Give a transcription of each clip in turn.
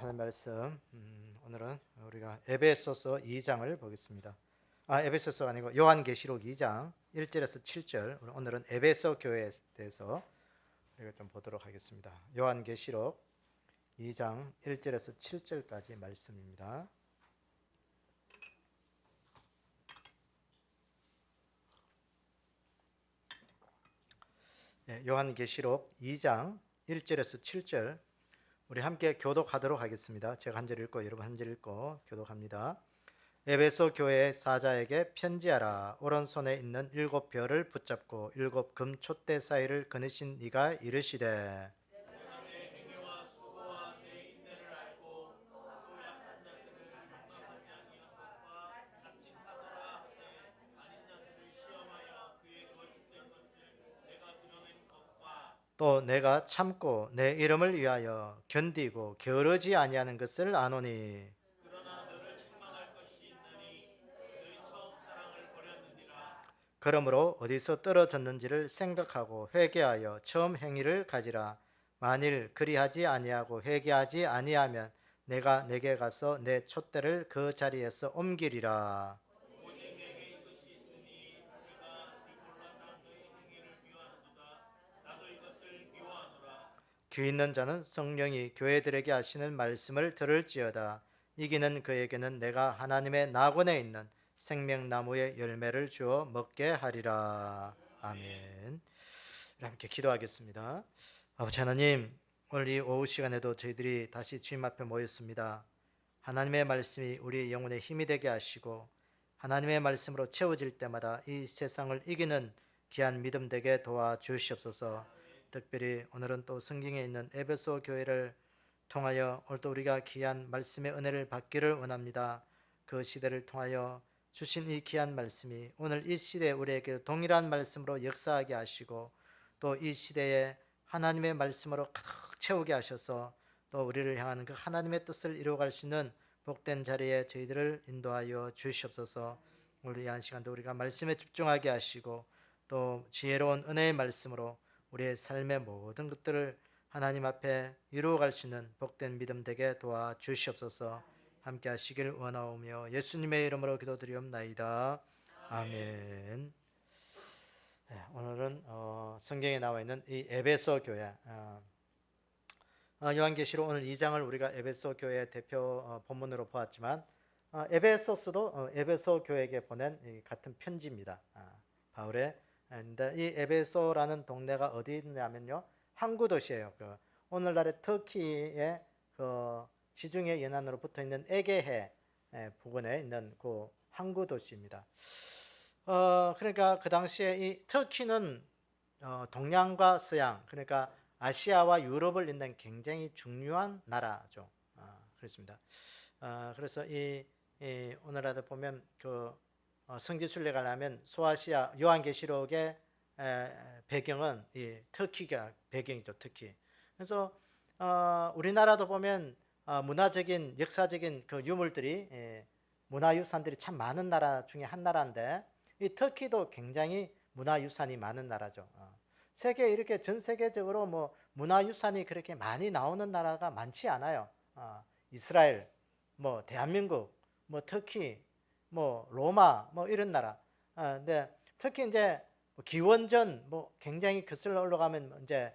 하는 말씀, 오늘은 우리가 에베소서 2장을 보겠습니다. 에베소서가 아니고 요한계시록 2장 1절에서 7절. 오늘은 에베소 교회에 대해서 우리가 좀 보도록 하겠습니다. 요한계시록 2장 1절에서 7절까지 말씀입니다. 요한계시록 2장 1절에서 7절 우리 함께 교독하도록 하겠습니다. 제가 한 절 읽고 여러분 한 절 읽고 교독합니다. 에베소 교회의 사자에게 편지하라. 오른손에 있는 7별을 붙잡고 7금 촛대 사이를 거느신 이가 이르시되 또 내가 참고 내 이름을 위하여 견디고 게으르지 아니하는 것을 아노니 그러므로 어디서 떨어졌는지를 생각하고 회개하여 처음 행위를 가지라. 만일 그리하지 아니하고 회개하지 아니하면 내가 내게 가서 내 촛대를 그 자리에서 옮기리라. 귀 있는 자는 성령이 교회들에게 하시는 말씀을 들을지어다. 이기는 그에게는 내가 하나님의 낙원에 있는 생명나무의 열매를 주어 먹게 하리라. 아멘. 함께 기도하겠습니다. 아버지 하나님, 오늘 이 오후 시간에도 저희들이 다시 주님 앞에 모였습니다. 하나님의 말씀이 우리의 영혼에 힘이 되게 하시고 하나님의 말씀으로 채워질 때마다 이 세상을 이기는 귀한 믿음 되게 도와주시옵소서. 특별히 오늘은 또 성경에 있는 에베소 교회를 통하여 오늘도 우리가 귀한 말씀의 은혜를 받기를 원합니다. 그 시대를 통하여 주신 이 귀한 말씀이 오늘 이 시대에 우리에게 동일한 말씀으로 역사하게 하시고 또 이 시대에 하나님의 말씀으로 가득 채우게 하셔서 또 우리를 향하는 그 하나님의 뜻을 이루어갈 수 있는 복된 자리에 저희들을 인도하여 주시옵소서. 오늘 이 한 시간도 우리가 말씀에 집중하게 하시고 또 지혜로운 은혜의 말씀으로 우리의 삶의 모든 것들을 하나님 앞에 이루어갈 수 있는 복된 믿음 되게 도와주시옵소서. 함께 하시길 원하오며 예수님의 이름으로 기도드리옵나이다. 아멘. 오늘은 성경에 나와 있는 이 에베소 교회, 요한계시록 오늘 2장을 우리가 에베소 교회의 대표 본문으로 보았지만 에베소서도 에베소 교회에게 보낸 같은 편지입니다. 바울의. 근데 이 에베소라는 동네가 어디 있냐면요, 항구 도시예요. 오늘날의 터키의 그 지중해 연안으로 붙어 있는 에게해 부근에 있는 그 항구 도시입니다. 그러니까 그 당시에 이 터키는 동양과 서양, 그러니까 아시아와 유럽을 잇는 굉장히 중요한 나라죠. 그렇습니다. 그래서 이 오늘날에 보면 그 성지 순례가 하면 소아시아 요한계시록의 배경은 이 터키가 배경이죠. 터키. 그래서 우리나라도 보면 문화적인 역사적인 그 유물들이 문화유산들이 참 많은 나라 중에 한 나라인데 이 터키도 굉장히 문화유산이 많은 나라죠. 세계 이렇게 전 세계적으로 뭐 문화유산이 그렇게 많이 나오는 나라가 많지 않아요. 이스라엘, 뭐 대한민국, 뭐 터키, 뭐 로마, 뭐 이런 나라. 근데 특히 이제 기원전 뭐 굉장히 거슬러 올라가면 이제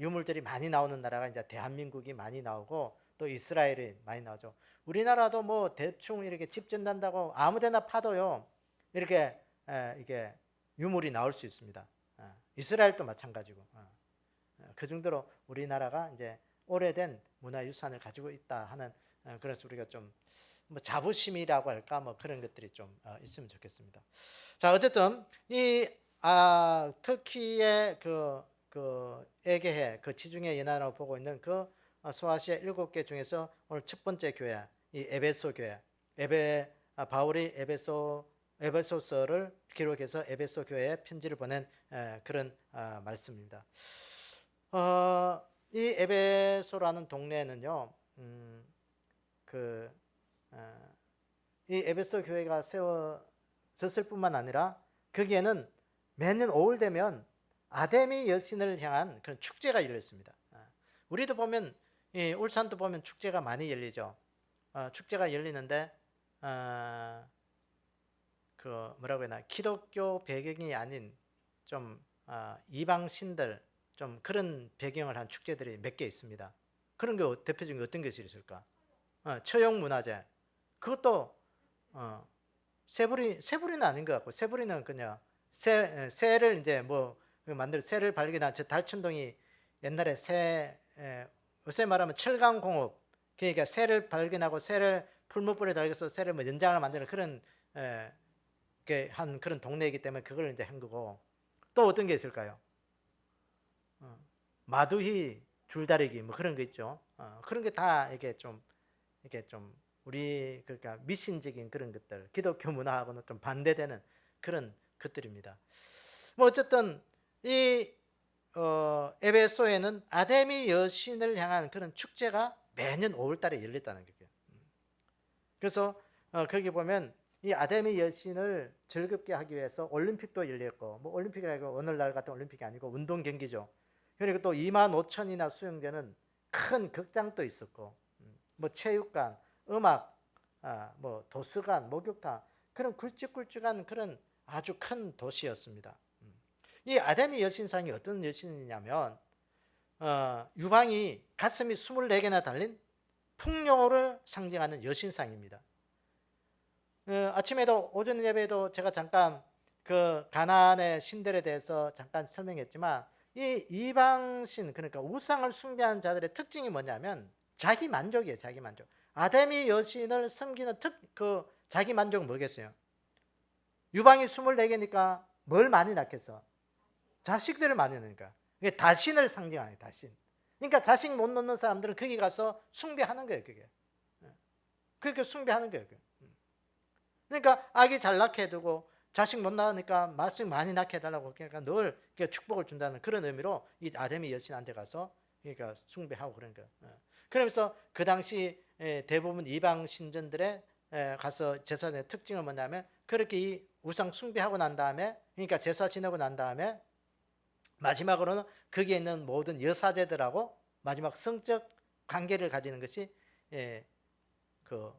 유물들이 많이 나오는 나라가 이제 대한민국이 많이 나오고 또 이스라엘이 많이 나오죠. 우리나라도 뭐 대충 이렇게 집전난다고 아무데나 파도요 이렇게 이게 유물이 나올 수 있습니다. 이스라엘도 마찬가지고. 그 정도로 우리나라가 이제 오래된 문화유산을 가지고 있다 하는 그래서 우리가 좀 뭐 자부심이라고 할까 뭐 그런 것들이 좀 있으면 좋겠습니다. 자, 어쨌든 이 터키의 그 에게해 그 지중해 연안으로 보고 있는 그 소아시아 7개 중에서 오늘 첫 번째 교회 이 에베소 교회 바울이 에베소서를 기록해서 에베소 교회에 편지를 보낸 그런 말씀입니다. 이 에베소라는 동네에는요, 이 에베소 교회가 세워졌을 뿐만 아니라 거기에는 매년 5월 되면 아데미 여신을 향한 그런 축제가 열렸습니다. 우리도 보면 이 울산도 보면 축제가 많이 열리죠. 축제가 열리는데 그 뭐라고 해야 되나, 기독교 배경이 아닌 좀 이방신들 좀 그런 배경을 한 축제들이 몇 개 있습니다. 그런 게 대표적인 어떤 것이 있을까? 처용문화제. 그것도 새부리는 아닌 것 같고, 새부리는 그냥 새를 이제 뭐 만들 새를 발견한 저 달천동이 옛날에 요새 말하면 철강공업, 그러니까 새를 발견하고 새를 풀무불에 달겨서 새를 뭐 연장을 만드는 그런 한 그런 동네이기 때문에 그걸 이제 한 거고. 또 어떤 게 있을까요? 마두희 줄다리기 뭐 그런 거 있죠. 그런 게 다 이게 좀 우리 그러니까 미신적인 그런 것들, 기독교 문화하고는 좀 반대되는 그런 것들입니다. 뭐 어쨌든 이 에베소에는 아데미 여신을 향한 그런 축제가 매년 5월달에 열렸다는 거예요. 그래서 거기 보면 이 아데미 여신을 즐겁게 하기 위해서 올림픽도 열렸고, 뭐 올림픽이라고 오늘날 같은 올림픽이 아니고 운동 경기죠. 그리고 또 2만 5천이나 수용되는 큰 극장도 있었고, 뭐 체육관, 음악, 뭐 도서관, 목욕탕, 그런 굵직굵직한 그런 아주 큰 도시였습니다. 이 아데미 여신상이 어떤 여신이냐면 유방이 가슴이 24개나 달린 풍요를 상징하는 여신상입니다. 아침에도 오전 예배에도 제가 잠깐 그 가나안의 신들에 대해서 잠깐 설명했지만, 이 이방신, 그러니까 우상을 숭배하는 자들의 특징이 뭐냐면 자기 만족이에요. 자기 만족. 아데미 여신을 섬기는 자기 만족은 뭐겠어요? 유방이 24개니까 뭘 많이 낳겠어? 자식들을 많이 낳으니까. 이게 다신을 상징하는 다신. 그러니까 자식 못 낳는 사람들은 거기 가서 숭배하는 거예요. 그게. 그렇게 숭배하는 거예요. 그러니까 아기 잘 낳게 해두고 자식 못 낳으니까 말씀 많이 낳게 해달라고, 그러니까 늘 축복을 준다는 그런 의미로 이 아데미 여신한테 가서 그러니까 숭배하고 그런 거예요. 그러면서 그 당시 대부분 이방 신전들에 가서 제사의 특징은 뭐냐면, 그렇게 이 우상 숭배하고 난 다음에, 그러니까 제사 지내고 난 다음에 마지막으로는 거기에 있는 모든 여사제들하고 마지막 성적 관계를 가지는 것이 그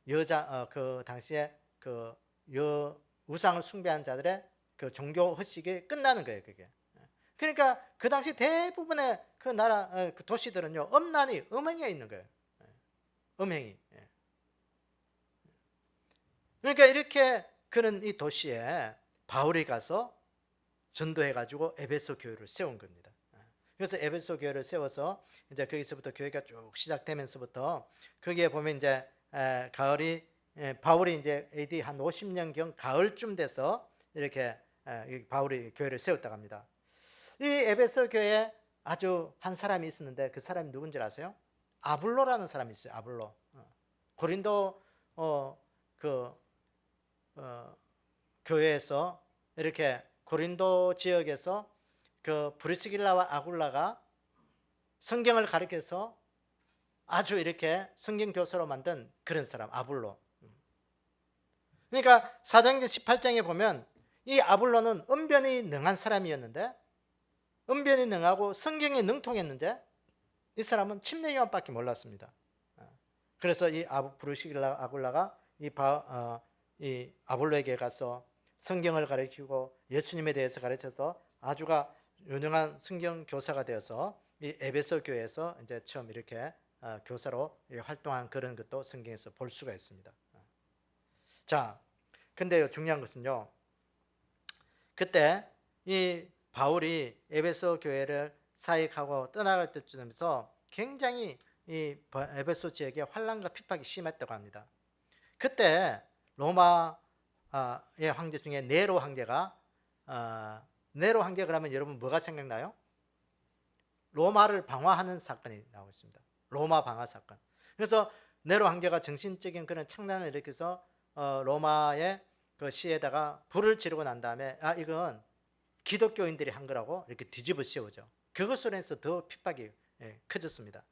그 당시에 그 우상을 숭배한 자들의 그 종교 허식이 끝나는 거예요, 그게. 그러니까 그 당시 대부분의 그 나라 그 도시들은요, 음행에 있는 거예요. 음행이. 그러니까 이렇게 그런 이 도시에 바울이 가서 전도해가지고 에베소 교회를 세운 겁니다. 그래서 에베소 교회를 세워서 이제 거기서부터 교회가 쭉 시작되면서부터 거기에 보면 이제 바울이 이제 AD 한 50년경 가을쯤 돼서 이렇게 바울이 교회를 세웠다고 합니다. 이 에베소 교회에 아주 한 사람이 있었는데, 그 사람이 누군지 아세요? 아블로라는 사람이 있어요. 아블로. 고린도 교회에서 이렇게 고린도 지역에서 그 브리스길라와 아굴라가 성경을 가르쳐서 아주 이렇게 성경 교사로 만든 그런 사람, 아블로. 그러니까 사도행전 18장에 보면 이 아블로는 언변이 능한 사람이었는데, 언변이 능하고 성경에 능통했는데, 이 사람은 침례 요한밖에 몰랐습니다. 그래서 이 브루시길라 아굴라가 이 아볼로에게 가서 성경을 가르치고 예수님에 대해서 가르쳐서 아주가 유능한 성경 교사가 되어서 이 에베소 교회에서 이제 처음 이렇게 교사로 활동한 그런 것도 성경에서 볼 수가 있습니다. 자, 근데요, 중요한 것은요, 그때 이 바울이 에베소 교회를 사역하고 떠나갈 때쯤에서 굉장히 이 에베소 지역에 환난과 핍박이 심했다고 합니다. 그때 로마의 황제 중에 네로 황제가 네로 황제 그러면 여러분 뭐가 생각나요? 로마를 방화하는 사건이 나오고 있습니다. 로마 방화 사건. 그래서 네로 황제가 정신적인 그런 창난을 일으켜서 로마의 그 시에다가 불을 지르고 난 다음에 이건 기독교인들이 한 거라고 이렇게 뒤집어 씌우죠. 그것으로 해서 더 핍박이 커졌습니다.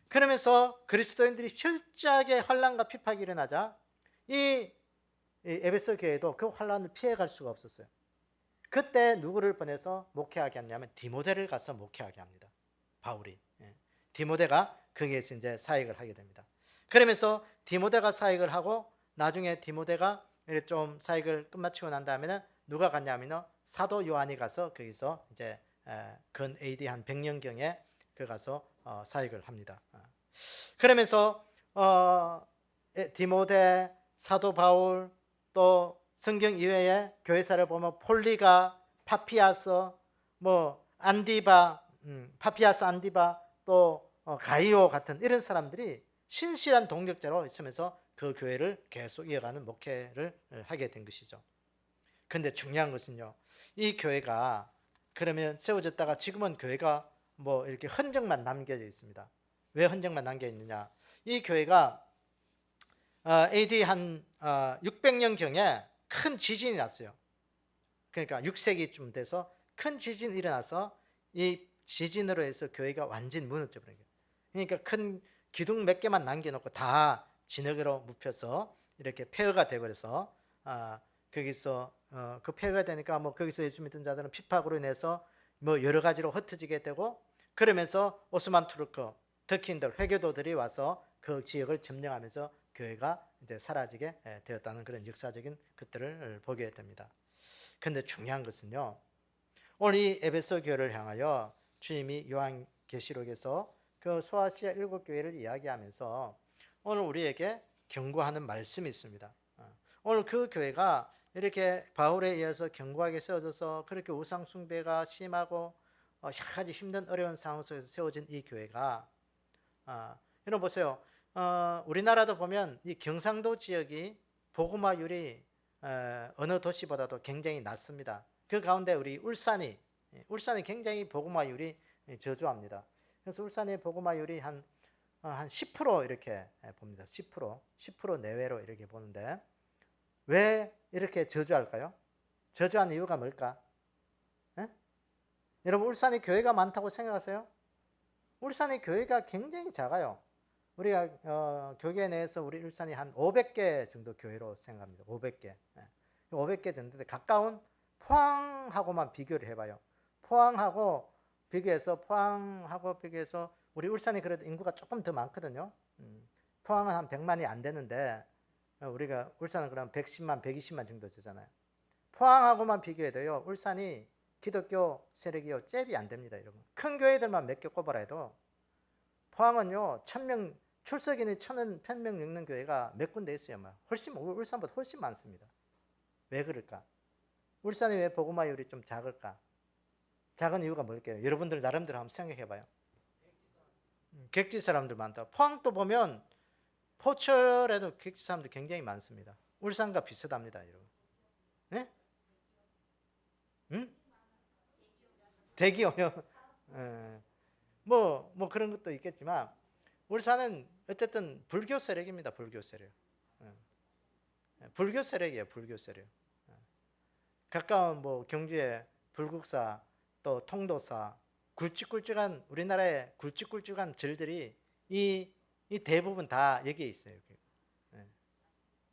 그러면서 그리스도인들이 철저하게 환난과 핍박이 일어나자 이 에베소 교회도 그 환난을 피해갈 수가 없었어요. 그때 누구를 보내서 목회하게 했냐면 디모데를 가서 목회하게 합니다. 바울이. 디모데가 거기에서 이제 사역을 하게 됩니다. 그러면서 디모데가 사역을 하고 나중에 디모데가 이렇게 좀 사역을 끝마치고 난 다음에는 누가 갔냐면요, 사도 요한이 가서 거기서 이제 근 AD 한 100년경에 그 가서 사역을 합니다. 그러면서 디모데, 사도 바울, 또 성경 이외에 교회사를 보면 폴리가, 파피아스, 뭐 안디바, 파피아스, 안디바, 또 가이오 같은 이런 사람들이 신실한 동력자로 있으면서 그 교회를 계속 이어가는 목회를 하게 된 것이죠. 그런데 중요한 것은요, 이 교회가 그러면 세워졌다가 지금은 교회가 뭐 이렇게 흔적만 남겨져 있습니다. 왜 흔적만 남겨 있느냐? 이 교회가 AD 한 600년경에 큰 지진이 났어요. 그러니까 6세기쯤 돼서 큰 지진이 일어나서 이 지진으로 해서 교회가 완전히 무너져 버린 거예요. 그러니까 큰 기둥 몇 개만 남겨놓고 다 진흙으로 묻혀서 이렇게 폐허가 돼버려서 거기서 그 폐허가 되니까 뭐 거기서 예수 믿던 자들은 핍박으로 인해서 뭐 여러 가지로 흩어지게 되고, 그러면서 오스만 투르크 터키인들 회교도들이 와서 그 지역을 점령하면서 교회가 이제 사라지게 되었다는 그런 역사적인 것들을 보게 됩니다. 그런데 중요한 것은요, 오늘 이 에베소 교회를 향하여 주님이 요한계시록에서 그 소아시아 7교회를 이야기하면서 오늘 우리에게 경고하는 말씀이 있습니다. 오늘 그 교회가 이렇게 바울에 의해서 견고하게 세워져서 그렇게 우상 숭배가 심하고 여러 가지 힘든 어려운 상황 속에서 세워진 이 교회가, 여러분 보세요. 우리나라도 보면 이 경상도 지역이 복음화율이 어느 도시보다도 굉장히 낮습니다. 그 가운데 우리 울산이 굉장히 복음화율이 저조합니다. 그래서 울산의 복음화율이 한 10% 이렇게 봅니다. 10% 내외로 이렇게 보는데 왜 이렇게 저조할까요? 저조한 이유가 뭘까? 에? 여러분 울산에 교회가 많다고 생각하세요? 울산의 교회가 굉장히 작아요. 우리가 교계 내에서 우리 울산이 한 500개 정도 교회로 생각합니다. 500개. 500개 정도인데 가까운 포항하고만 비교를 해봐요. 포항하고 비교해서 우리 울산이 그래도 인구가 조금 더 많거든요. 포항은 한 100만이 안 되는데 우리가 울산은 그럼 110만, 120만 정도 되잖아요. 포항하고만 비교해도요, 울산이 기독교 세력이요 잽이 안 됩니다, 여러분. 큰 교회들만 몇 개 꼽아라 해도 포항은요 1000명 출석인이 1000명 읽는 교회가 몇 군데 있어요. 훨씬 울산보다 훨씬 많습니다. 왜 그럴까? 울산이 왜 복음화율이 좀 작을까? 작은 이유가 뭘까요? 여러분들 나름대로 한번 생각해봐요. 객지 사람들 많다. 포항도 보면 포철에도 객지 사람들 굉장히 많습니다. 울산과 비슷합니다, 여러분. 네? 응? 대기오요. 뭐 그런 것도 있겠지만 울산은 어쨌든 불교 세력입니다. 불교 세력. 불교 세력이에요. 불교 세력. 가까운 뭐 경주에 불국사, 또 통도사, 굵직굵직한 우리나라의 굵직굵직한 절들이 이 대부분 다 여기에 있어요.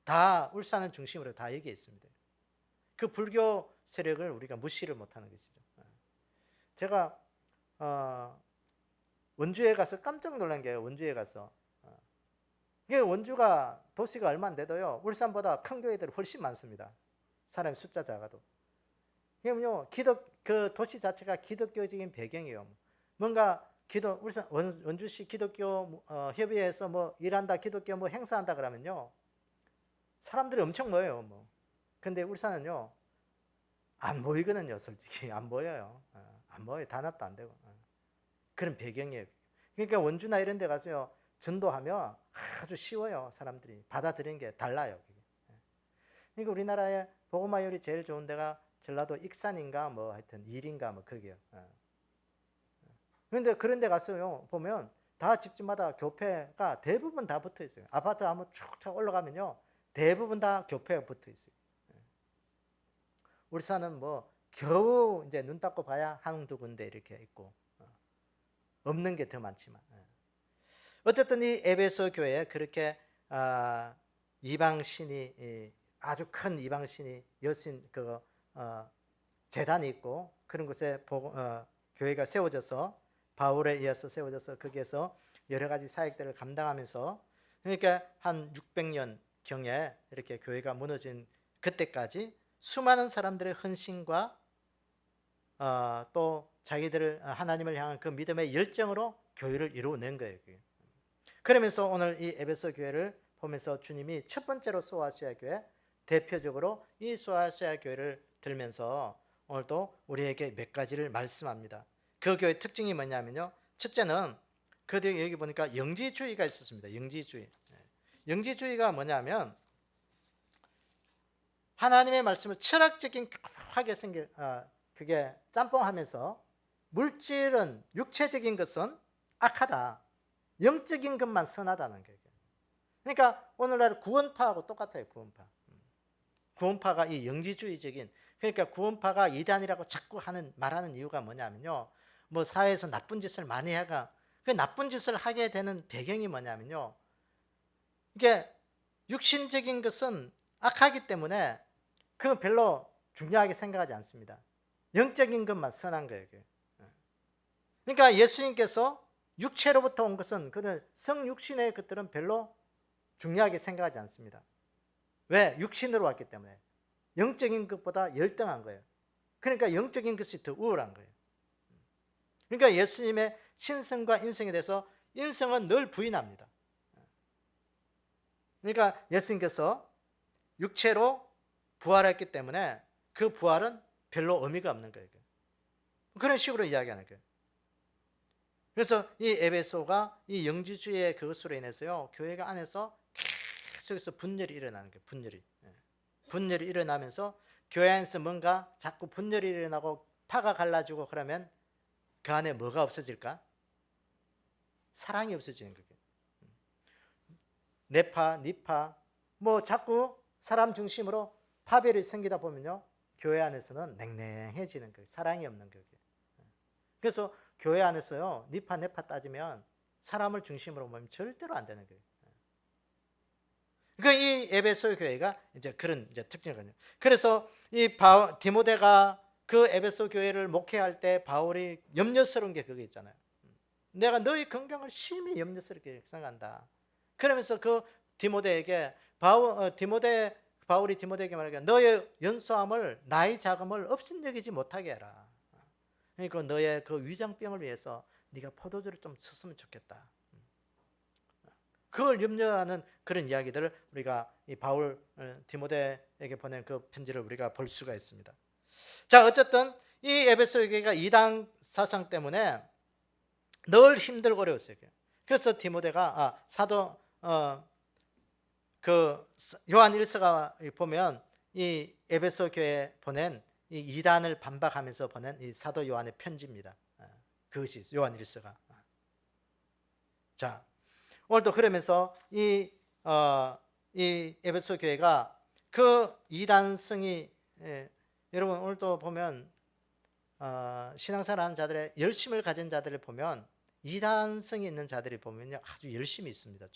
다 울산을 중심으로 다 여기에 있습니다. 그 불교 세력을 우리가 무시를 못하는 것이죠. 제가 원주에 가서 깜짝 놀란 게 원주에 가서 이게 원주가 도시가 얼마 안 돼도요 울산보다 큰 교회들이 훨씬 많습니다. 사람 숫자 작아도. 그럼요 그 도시 자체가 기독교적인 배경이에요. 뭔가 울산 원주시 기독교 협의회에서 뭐 일한다, 기독교 뭐 행사한다 그러면요 사람들이 엄청 모여요. 뭐 근데 울산은요 안 보이거든요. 솔직히 안 보여요. 안 보여요. 단합도 안 되고. 그런 배경이에요. 그러니까 원주나 이런 데 가서요 전도하면 아주 쉬워요. 사람들이 받아들이는 게 달라요. 그러니까 우리나라의 복음화율이 제일 좋은 데가 전라도 익산인가 뭐 하여튼 일인가 뭐 그러게요. 그런데 그런 데 가서요 보면 다 집집마다 교회가 대부분 다 붙어 있어요. 아파트 한번 쭉 올라가면요 대부분 다 교회가 붙어 있어요. 울산은 뭐 겨우 이제 눈 닦고 봐야 한두 군데 이렇게 있고 없는 게 더 많지만 어쨌든 이 에베소 교회에 그렇게 이방신이 아주 큰 이방신이 여신 재단이 있고 그런 곳에 교회가 세워져서 바울에 의해서 세워져서 거기에서 여러 가지 사역들을 감당하면서, 그러니까 한 600년 경에 이렇게 교회가 무너진 그때까지 수많은 사람들의 헌신과 또 자기들을 하나님을 향한 그 믿음의 열정으로 교회를 이루어낸 거예요. 그러면서 오늘 이 에베소 교회를 보면서 주님이 첫 번째로 소아시아 교회, 대표적으로 이 소아시아 교회를 들면서 오늘도 우리에게 몇 가지를 말씀합니다. 그 교회의 특징이 뭐냐면요, 첫째는 그들 여기 보니까 영지주의가 있었습니다. 영지주의. 영지주의가 뭐냐면 하나님의 말씀을 철학적인 하게 그게 짬뽕하면서 물질은, 육체적인 것은 악하다, 영적인 것만 선하다는 거예요. 그러니까 오늘날 구원파하고 똑같아요. 구원파가 이 영지주의적인, 그러니까 구원파가 이단이라고 자꾸 말하는 이유가 뭐냐면요, 뭐 사회에서 나쁜 짓을 많이 하가, 그 나쁜 짓을 하게 되는 배경이 뭐냐면요, 이게 육신적인 것은 악하기 때문에 그건 별로 중요하게 생각하지 않습니다. 영적인 것만 선한 거예요. 그러니까 예수님께서 육체로부터 온 것은, 그는 성육신의 것들은 별로 중요하게 생각하지 않습니다. 왜? 육신으로 왔기 때문에. 영적인 것보다 열등한 거예요. 그러니까 영적인 것이 더 우월한 거예요. 그러니까 예수님의 신성과 인성에 대해서, 인성은 늘 부인합니다. 그러니까 예수님께서 육체로 부활했기 때문에 그 부활은 별로 의미가 없는 거예요. 그런 식으로 이야기하는 거예요. 그래서 이 에베소가 이 영지주의의 그것으로 인해서요, 교회가 안에서 계속해서 분열이 일어나는 거예요. 분열이 일어나면서 교회 안에서 뭔가 자꾸 분열이 일어나고 파가 갈라지고 그러면 그 안에 뭐가 없어질까? 사랑이 없어지는 거예요. 내 파, 네 파, 뭐 자꾸 사람 중심으로 파별이 생기다 보면요, 교회 안에서는 냉랭해지는 거예요. 사랑이 없는 거예요. 그래서 교회 안에서요, 네 파, 내 파 따지면 사람을 중심으로 보면 절대로 안 되는 거예요. 그러니까 이 에베소 교회가 이제 그런 이제 특징이거든요. 그래서 이 디모데가 그 에베소 교회를 목회할 때 바울이 염려스러운 게 그게 있잖아요. 내가 너희 건강을 심히 염려스럽게 생각한다. 그러면서 그 디모데에게 바울이 디모데에게 말하기에 너의 연소함을, 나이 자금을 업신여기지 못하게 해라. 그러니까 너의 그 위장병을 위해서 네가 포도주를 좀 쳤으면 좋겠다. 그걸 염려하는 그런 이야기들을 우리가 이 바울 디모데에게 보낸 그 편지를 우리가 볼 수가 있습니다. 자, 어쨌든 이 에베소 교회가 이단 사상 때문에 늘 힘들고 어려웠어요. 그래서 디모데가 사도 그 요한 1서가 보면 이 에베소 교회에 보낸 이 이단을 반박하면서 보낸 이 사도 요한의 편지입니다. 그것이 요한 1서가. 자, 오늘도 그러면서 이 에베소 교회가 그 이단성이, 여러분 오늘도 보면 신앙생활하는 자들의 열심을 가진 자들을 보면 이단성이 있는 자들이 보면요, 아주 열심히 있습니다.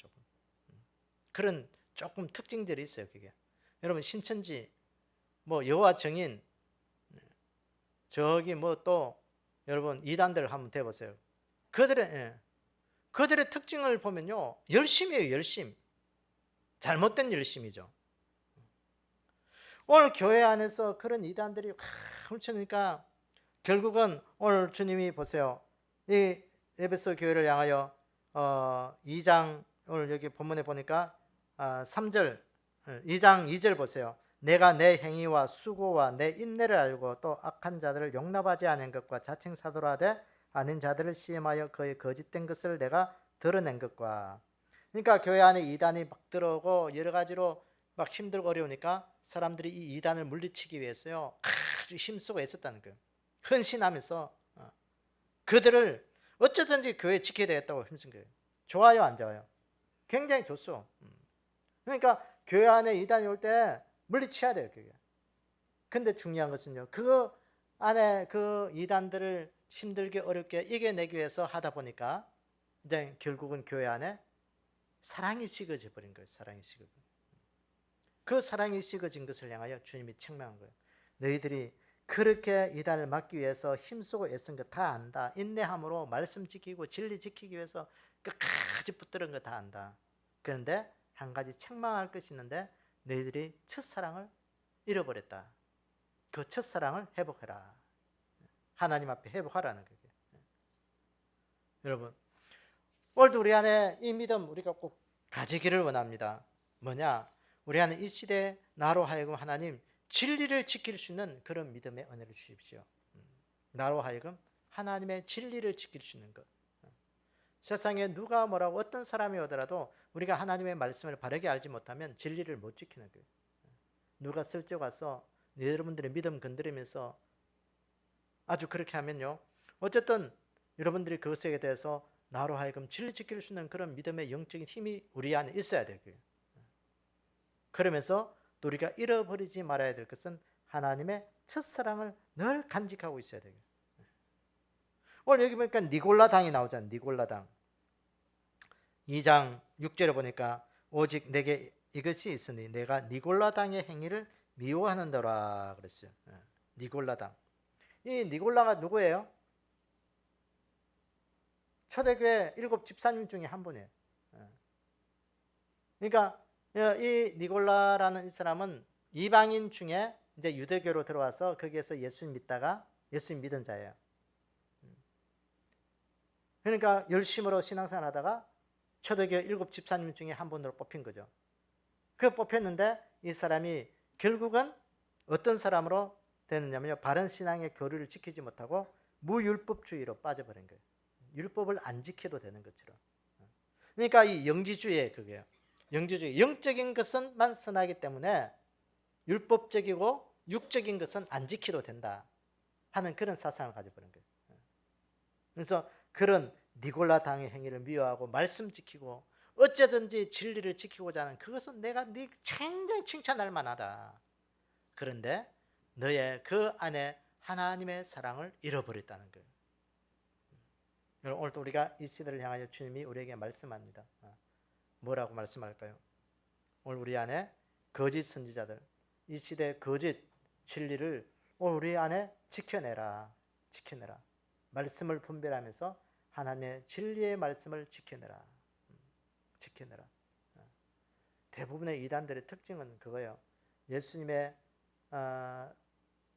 그런 조금 특징들이 있어요. 그게 여러분 신천지, 뭐 여호와 증인, 저기 뭐 또 여러분 이단들 한번 대보세요. 그들의 특징을 보면요, 열심이에요. 열심. 잘못된 열심이죠. 오늘 교회 안에서 그런 이단들이 훔쳐니까 결국은 오늘 주님이 보세요, 이 에베소 교회를 향하여 2장, 오늘 여기 본문에 보니까 3절, 2장 2절 보세요. 내가 내 행위와 수고와 내 인내를 알고 또 악한 자들을 용납하지 않은 것과 자칭 사도라 하되 아닌 자들을 시험하여 그의 거짓된 것을 내가 드러낸 것과. 그러니까 교회 안에 이단이 막 들어오고 여러 가지로 막 힘들고 어려우니까 사람들이 이 이단을 물리치기 위해서요, 아주 힘쓰고 애썼다는 거예요. 헌신하면서 그들을 어쩌든지 교회에 지켜야 되겠다고 힘쓴 거예요. 좋아요, 안 좋아요? 굉장히 좋소. 그러니까 교회 안에 이단이 올 때 물리쳐야 돼요. 그게. 근데 중요한 것은요, 그 안에 그 이단들을 힘들게 어렵게 이겨내기 위해서 하다 보니까 이제 결국은 교회 안에 사랑이 식어져 버린 거예요. 사랑이 식어져. 그 사랑이 식어진 것을 향하여 주님이 책망한 거예요. 너희들이 그렇게 이단을 막기 위해서 힘쓰고 애쓴 거 다 안다. 인내함으로 말씀 지키고 진리 지키기 위해서 끝까지 붙들은 거 다 안다. 그런데 한 가지 책망할 것이 있는데 너희들이 첫사랑을 잃어버렸다. 그 첫사랑을 회복해라. 하나님 앞에 회복하라는 거예요. 여러분, 오늘도 우리 안에 이 믿음 우리가 꼭 가지기를 원합니다. 뭐냐? 우리 안에 이 시대 나로 하여금 하나님 진리를 지킬 수 있는 그런 믿음의 은혜를 주십시오. 나로 하여금 하나님의 진리를 지킬 수 있는 것. 세상에 누가 뭐라고 어떤 사람이 오더라도 우리가 하나님의 말씀을 바르게 알지 못하면 진리를 못 지키는 거예요. 누가 슬쩍 와서 여러분들의 믿음 건드리면서 아주 그렇게 하면요, 어쨌든 여러분들이 그것에 대해서 나로 하여금 진리 지킬 수 있는 그런 믿음의 영적인 힘이 우리 안에 있어야 되고요. 그러면서 또 우리가 잃어버리지 말아야 될 것은 하나님의 첫사랑을 늘 간직하고 있어야 되고요. 오늘 여기 보니까 니골라 당이 나오잖아요. 니골라 당. 2장 6절에 보니까 오직 내게 이것이 있으니 내가 니골라 당의 행위를 미워하는더라 그랬어요. 니골라 당. 이 니골라가 누구예요? 초대교회 7 집사님 중에 한 분이에요. 그러니까 이 니골라라는 이 사람은 이방인 중에 이제 유대교로 들어와서 거기에서 예수 믿다가 예수 믿은 자예요. 그러니까 열심으로 신앙생활 하다가 초대교회 7 집사님 중에 한 분으로 뽑힌 거죠. 그 뽑혔는데 이 사람이 결국은 어떤 사람으로 되느냐면요, 바른 신앙의 교리를 지키지 못하고 무율법주의로 빠져버린 거예요. 율법을 안 지켜도 되는 것처럼. 그러니까 이 영지주의에 그게요. 영지주의, 영적인 것은만 선하기 때문에 율법적이고 육적인 것은 안 지켜도 된다 하는 그런 사상을 가져버린 거예요. 그래서 그런 니골라 당의 행위를 미워하고 말씀 지키고 어쩌든지 진리를 지키고자 하는 그것은 내가 굉장히 칭찬할 만하다. 그런데 너의 그 안에 하나님의 사랑을 잃어버렸다는 거예요. 오늘도 우리가 이 시대를 향하여 주님이 우리에게 말씀합니다. 뭐라고 말씀할까요? 오늘 우리 안에 거짓 선지자들, 이 시대 거짓 진리를 오늘 우리 안에 지켜내라. 지켜내라. 말씀을 분별하면서 하나님의 진리의 말씀을 지켜내라. 지켜내라. 대부분의 이단들의 특징은 그거예요. 예수님의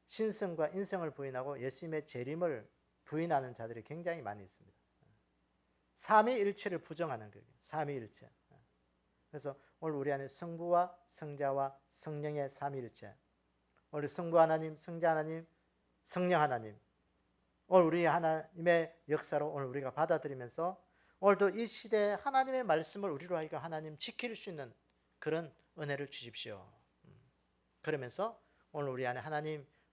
신성과 인성을 부인하고 예수님의 재림을 부인하는 자들이 굉장히 많이 있습니다. 삼위일체를 부정하는 거예요. 삼위일체. 그래서 오늘 우리 안에 성부와 성자와 성령의 삼위일체, 오늘 성부 하나님, 성자 하나님, 성령 하나님, 오늘 우리 하나님의 역사로 오늘 우리가 받아들이면서 오늘도 이 시대에 하나님의 말씀을 우리로 하여금 하나님 지킬 수 있는 그런 은혜를 주십시오. 그러면서 오늘 우리 안에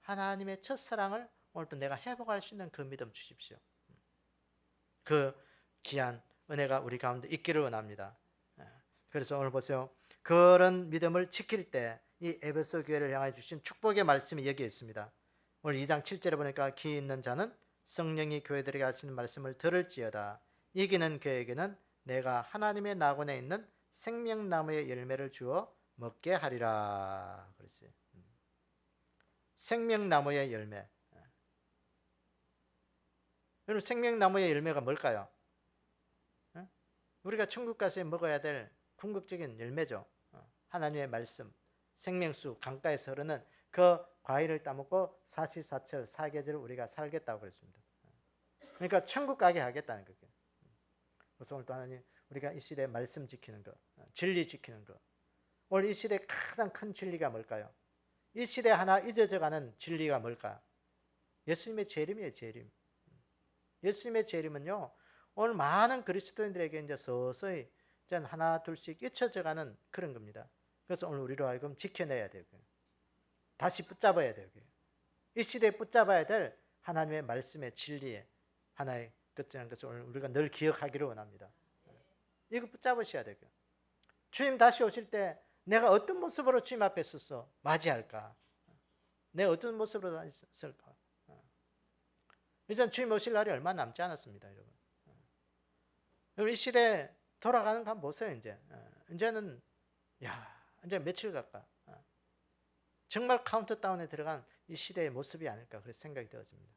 하나님의 첫사랑을 오늘도 내가 회복할 수 있는 그 믿음 주십시오. 그 귀한 은혜가 우리 가운데 있기를 원합니다. 그래서 오늘 보세요. 그런 믿음을 지킬 때 이 에베소 교회를 향해 주신 축복의 말씀이 여기에 있습니다. 오늘 2장 7절에 보니까 귀 있는 자는 성령이 교회들에게 하시는 말씀을 들을지어다. 이기는 교회에게는 내가 하나님의 낙원에 있는 생명나무의 열매를 주어 먹게 하리라 그랬어요. 생명나무의 열매. 여러분, 생명나무의 열매가 뭘까요? 우리가 천국 가서 먹어야 될 궁극적인 열매죠. 하나님의 말씀, 생명수, 강가에서 흐르는 그 과일을 따먹고 사시사철 사계절 우리가 살겠다고 그랬습니다. 그러니까 천국 가게 하겠다는 거예요. 그래서 오늘도 하나님, 우리가 이 시대에 말씀 지키는 것, 진리 지키는 것. 오늘 이 시대의 가장 큰 진리가 뭘까요? 이 시대에 하나 잊어져가는 진리가 뭘까? 예수님의 재림이에요. 재림. 예수님의 재림은요, 오늘 많은 그리스도인들에게 이제 서서히 이제 하나 둘씩 잊혀져가는 그런 겁니다. 그래서 오늘 우리로 하여금 지켜내야 되고요. 다시 붙잡아야 되고요. 이 시대에 붙잡아야 될 하나님의 말씀의 진리의 하나의 끝이라는 것을 오늘 우리가 늘 기억하기를 원합니다. 이거 붙잡으셔야 되고요. 주님 다시 오실 때 내가 어떤 모습으로 주님 앞에 서서 맞이할까? 내가 어떤 모습으로 있을까? 이제 주님 오실 날이 얼마 남지 않았습니다, 여러분. 여러분, 이 시대 돌아가는 거 한번 보세요, 이제. 이제는, 이제 며칠 갈까? 정말 카운트다운에 들어간 이 시대의 모습이 아닐까 그렇게 생각이 되어집니다.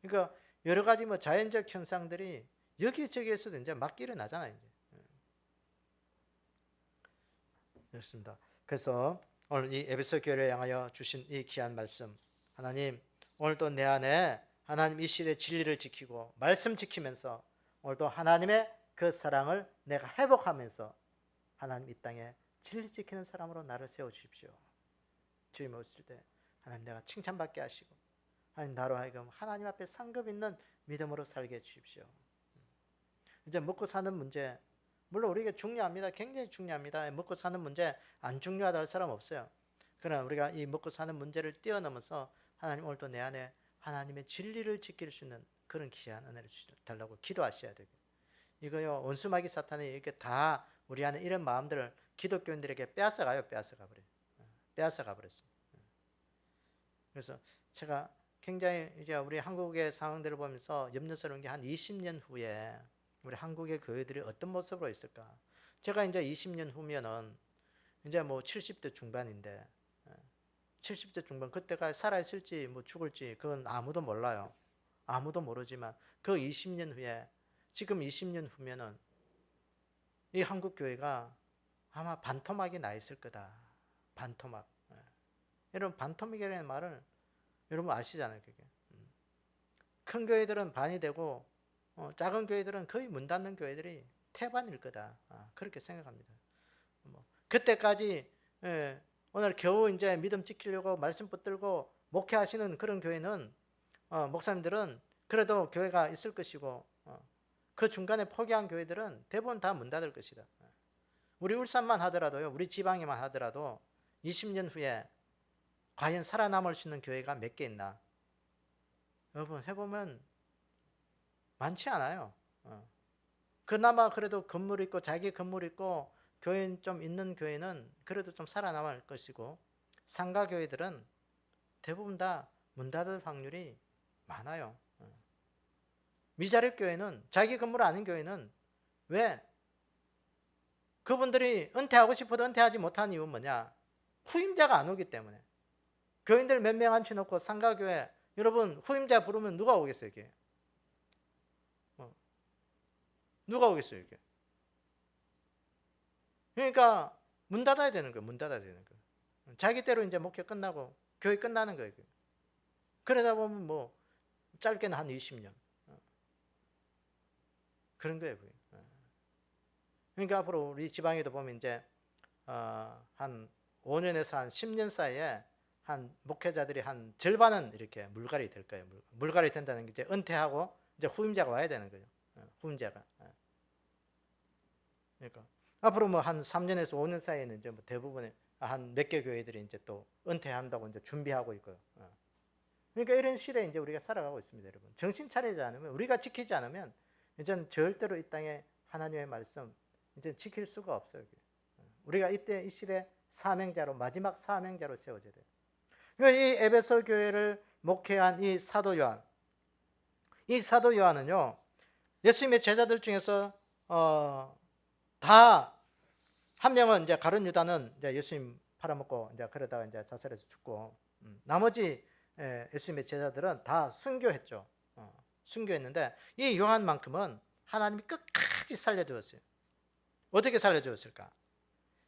그러니까 여러 가지 뭐 자연적 현상들이 여기저기에서도 이제 막 일어나잖아요. 이제. 그렇습니다. 그래서 오늘 이 에베소 교회를 향하여 주신 이 귀한 말씀, 하나님 오늘도 내 안에 하나님 이 시대 진리를 지키고 말씀 지키면서 오늘도 하나님의 그 사랑을 내가 회복하면서 하나님 이 땅에 진리 지키는 사람으로 나를 세워주십시오. 주님 오실 때 하나님 내가 칭찬받게 하시고 하나님 나로 하여금 하나님 앞에 상급 있는 믿음으로 살게 해주십시오. 이제 먹고 사는 문제, 물론 우리에게 중요합니다. 굉장히 중요합니다. 먹고 사는 문제 안 중요하다 할 사람 없어요. 그러나 우리가 이 먹고 사는 문제를 뛰어넘어서 하나님 오늘도 내 안에 하나님의 진리를 지킬 수 있는 그런 귀한 은혜를 달라고 기도하셔야 되고, 이거요 원수마귀 사탄이 이렇게 다 우리 안에 이런 마음들을 기독교인들에게 빼앗아가요. 빼앗아가 버렸어요. 그래서 제가 굉장히 이제 우리 한국의 상황들을 보면서 염려스러운 게 한 20년 후에 우리 한국의 교회들이 어떤 모습으로 있을까? 제가 이제 20년 후면은 이제 뭐 70대 중반인데 70대 중반 그때가 살아있을지 뭐 죽을지 그건 아무도 몰라요. 아무도 모르지만 그 20년 후에 지금 20년 후면은 이 한국 교회가 아마 반토막이 나 있을 거다. 반토막. 여러분 반토막이라는 말을 여러분 아시잖아요. 그게. 큰 교회들은 반이 되고 작은 교회들은 거의 문 닫는 교회들이 태반일 거다. 그렇게 생각합니다. 그때까지 오늘 겨우 이제 믿음 지키려고 말씀 붙들고 목회하시는 그런 교회는 목사님들은 그래도 교회가 있을 것이고 그 중간에 포기한 교회들은 대부분 다 문 닫을 것이다. 우리 울산만 하더라도요, 우리 지방에만 하더라도 20년 후에 과연 살아남을 수 있는 교회가 몇 개 있나? 여러분 해보면 많지 않아요. 그나마 그래도 건물 있고 자기 건물 있고 교회 좀 있는 교회는 그래도 좀 살아남을 것이고 상가 교회들은 대부분 다 문 닫을 확률이 많아요. 미자립 교회는 자기 건물 아닌 교회는 왜 그분들이 은퇴하고 싶어도 은퇴하지 못하는 이유는 뭐냐? 후임자가 안 오기 때문에. 교인들 몇 명 앉혀놓고 상가교회 여러분 후임자 부르면 누가 오겠어요 이게? 누가 오겠어요 이게? 그러니까 문 닫아야 되는 거예요. 문 닫아야 되는 거예요. 자기 때로 이제 목회 끝나고 교회 끝나는 거예요. 그러다 보면 뭐 짧게는 한 20년 그런 거예요. 그러니까 앞으로 우리 지방에도 보면 이제 한 5년에서 한 10년 사이에 한 목회자들이 한 절반은 이렇게 물갈이 될 거예요. 물갈이 된다는 게 이제 은퇴하고 이제 후임자가 와야 되는 거죠. 후임자가. 그러니까 앞으로 뭐 한 3년에서 5년 사이에는 이제 뭐 대부분의 한 몇 개 교회들이 이제 또 은퇴한다고 이제 준비하고 있고요. 그러니까 이런 시대에 이제 우리가 살아가고 있습니다, 여러분. 정신 차리지 않으면 우리가 지키지 않으면 이제는 절대로 이 땅에 하나님의 말씀 이제 지킬 수가 없어요. 우리가 이때 이 시대 사명자로 마지막 사명자로 세워져야 돼요. 그러니까 이 에베소 교회를 목회한 이 사도 요한, 이 사도 요한은요 예수님의 제자들 중에서 다 한 명은 이제 가룟 유다는 이제 예수님 팔아먹고 이제 그러다가 이제 자살해서 죽고 나머지 예수님의 제자들은 다 순교했죠. 순교했는데 이 요한만큼은 하나님이 끝까지 살려주었어요. 어떻게 살려주었을까?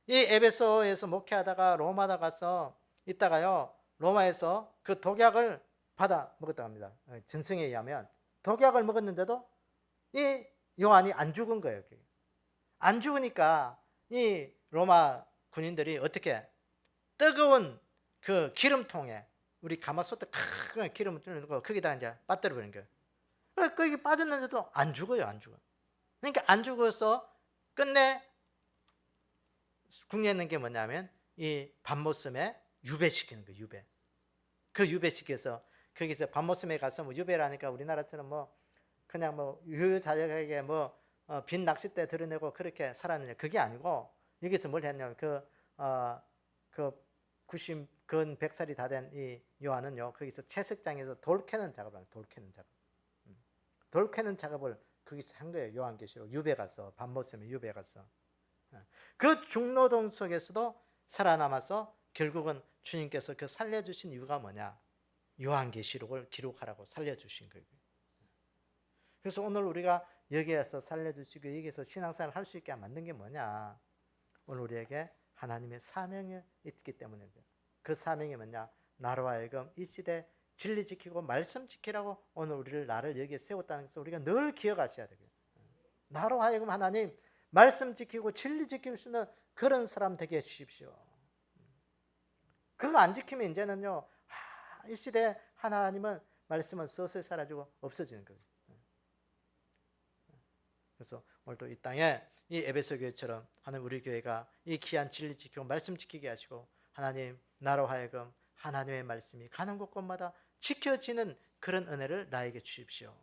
이 에베소에서 목회하다가 로마다 가서 있다가요 로마에서 그 독약을 받아 먹었다고 합니다. 전승에 의하면 독약을 먹었는데도 이 요한이 안 죽은 거예요. 안 죽으니까 이 로마 군인들이 어떻게 뜨거운 그 기름통에 우리 가마솥에 큰 기름을 넣고 거기다 이제 빠뜨려 버린 거예요. 거기 빠졌는데도 안 죽어요. 안 죽어. 그러니까 안 죽어서 끝내 궁리했는 게 뭐냐면 이 밤모섬에 유배시키는 거예요. 유배. 그 유배시켜서 거기서 밤모섬에 가서 뭐 유배라니까 우리나라처럼 뭐 그냥 뭐 유유자적하게 뭐 빈 낚싯대 드러내고 그렇게 살았느냐 그게 아니고 여기서 뭘 했냐면 그 90 근 100살이 다 된 이 요한은요 거기서 채석장에서 돌 캐는 작업을 해요. 돌 캐는 작업. 돌 캐는 작업을 거기서 한 거예요. 요한계시록 유배 가서 밤모섬에 유배 가서 그 중노동 속에서도 살아남아서 결국은 주님께서 그 살려주신 이유가 뭐냐? 요한계시록을 기록하라고 살려주신 거예요. 그래서 오늘 우리가 여기에서 살려주시고 여기서 신앙생활을 할 수 있게 만든 게 뭐냐? 오늘 우리에게 하나님의 사명이 있기 때문에 그 사명이 뭐냐? 나로 하여금 이 시대 진리 지키고 말씀 지키라고 오늘 나를 여기에 세웠다는 것을 우리가 늘 기억하셔야 되고요. 나로 하여금 하나님 말씀 지키고 진리 지킬 수 있는 그런 사람 되게 해주십시오. 그거 안 지키면 이제는요, 이 시대 하나님은 말씀은 서서히 사라지고 없어지는 거예요. 그래서 오늘도 이 땅에 이 에베소 교회처럼 하는 우리 교회가 이 귀한 진리 지키고 말씀 지키게 하시고 하나님 나로 하여금 하나님의 말씀이 가는 곳곳마다 지켜지는 그런 은혜를 나에게 주십시오.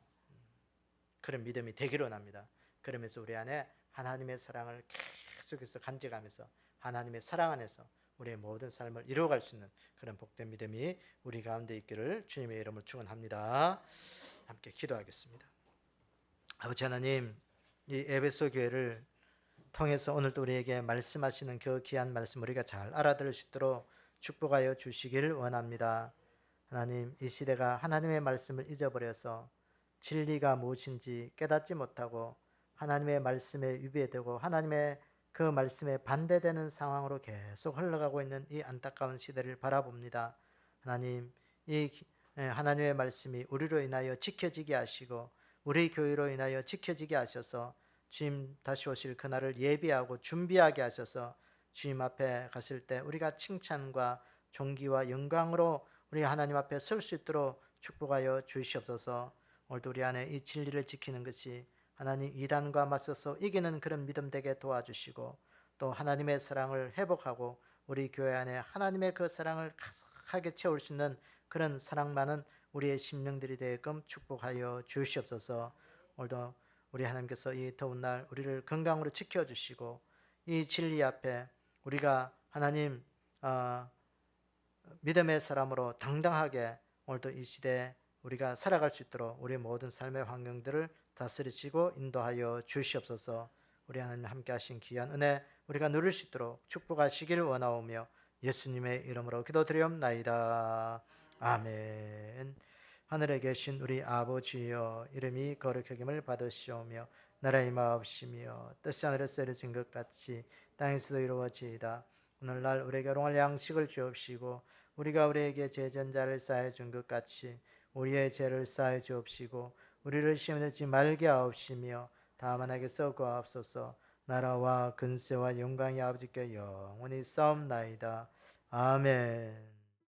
그런 믿음이 되기를 원합니다. 그러면서 우리 안에 하나님의 사랑을 계속해서 간직하면서 하나님의 사랑 안에서 우리의 모든 삶을 이루어갈 수 있는 그런 복된 믿음이 우리 가운데 있기를 주님의 이름으로 축원합니다. 함께 기도하겠습니다. 아버지 하나님, 이 에베소 교회를 통해서 오늘도 우리에게 말씀하시는 그 귀한 말씀 우리가 잘 알아들을 수 있도록 축복하여 주시기를 원합니다. 하나님, 이 시대가 하나님의 말씀을 잊어버려서 진리가 무엇인지 깨닫지 못하고 하나님의 말씀에 위배되고 하나님의 그 말씀에 반대되는 상황으로 계속 흘러가고 있는 이 안타까운 시대를 바라봅니다. 하나님, 이 하나님의 말씀이 우리로 인하여 지켜지게 하시고 우리 교회로 인하여 지켜지게 하셔서 주님 다시 오실 그날을 예비하고 준비하게 하셔서 주님 앞에 갔을 때 우리가 칭찬과 존귀와 영광으로 우리 하나님 앞에 설 수 있도록 축복하여 주시옵소서. 오늘도 우리 안에 이 진리를 지키는 것이 하나님 이단과 맞서서 이기는 그런 믿음 되게 도와주시고 또 하나님의 사랑을 회복하고 우리 교회 안에 하나님의 그 사랑을 가득하게 채울 수 있는 그런 사랑 많은 우리의 심령들이 되게끔 축복하여 주시옵소서. 오늘도 우리 하나님께서 이 더운 날 우리를 건강으로 지켜주시고 이 진리 앞에 우리가 하나님 믿음의 사람으로 당당하게 오늘도 이 시대에 우리가 살아갈 수 있도록 우리의 모든 삶의 환경들을 다스리시고 인도하여 주시옵소서. 우리 하나님 함께 하신 귀한 은혜 우리가 누릴 수 있도록 축복하시길 원하오며 예수님의 이름으로 기도드리옵나이다. 아멘. 하늘에 계신 우리 아버지여, 이름이 거룩하게 여김을 받으시오며 나라의 마옵시며 뜻이 하늘에서 이루어진 것 같이 땅에서도 이루어지이다. 오늘날 우리에게 일용할 양식을 주옵시고 우리가 우리에게 죄전자를 사해 준 것 같이 우리의 죄를 사해 주옵시고 우리를 시험에 들지 말게 하옵시며 다만 하게서 구하옵소서. 나라와 근세와 영광이 아버지께 영원히 싸움나이다. 아멘.